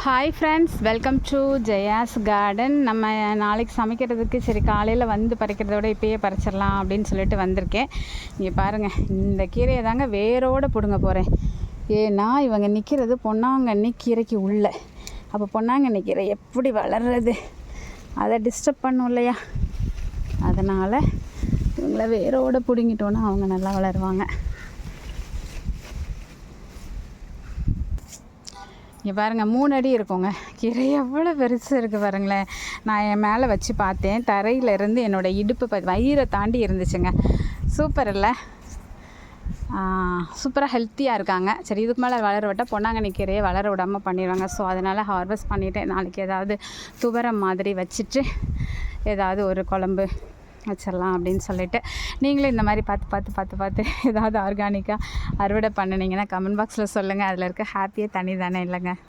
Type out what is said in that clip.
Hi friends, welcome to Jaya's garden. நம்ம நாளைக்கு சமைக்கிறதுக்கு சரி காலையில் வந்து பறிக்கிறத விட இப்போயே பறிச்சிடலாம் அப்படின்னு சொல்லிட்டு வந்திருக்கேன். இங்கே பாருங்கள், இந்த கீரையை தாங்க வேரோடு பிடுங்க போகிறேன். ஏன்னா இவங்க நிற்கிறது பொன்னாங்கண்ணி கீரைக்கு உள்ள. அப்போ பொன்னாங்கண்ணி கீரை எப்படி வளர்றது, அதை டிஸ்டர்ப் பண்ணும் இல்லையா? அதனால் இவங்கள வேரோடு பிடுங்கிட்டோன்னா அவங்க நல்லா வளருவாங்க. இங்கே பாருங்கள், 3 அடி இருக்குங்க கீரை. எவ்வளோ பெருசு இருக்குது பாருங்களேன். நான் என் மேலே வச்சு பார்த்தேன், தரையிலேருந்து என்னோடய இடுப்பு வயிறை தாண்டி இருந்துச்சுங்க. சூப்பர் இல்லை? சூப்பராக ஹெல்த்தியாக இருக்காங்க. சரி, இதுக்கு மேலே வளர விட்டால் பொன்னாங்கண்ணி கீரையை வளர விடாமல் பண்ணிடுவாங்க. ஸோ அதனால் ஹார்வெஸ்ட் பண்ணிவிட்டு நாளைக்கு ஏதாவது துவரம் மாதிரி வச்சுட்டு ஏதாவது ஒரு குழம்பு வச்சிடலாம் அப்படின்னு சொல்லிட்டு, நீங்களும் இந்த மாதிரி பார்த்து ஏதாவது ஆர்கானிக்காக அறுவடை பண்ணினீங்கன்னா கமெண்ட் பாக்ஸில் சொல்லுங்கள். அதில் இருக்க ஹாப்பியே தனி தானே இல்லைங்க.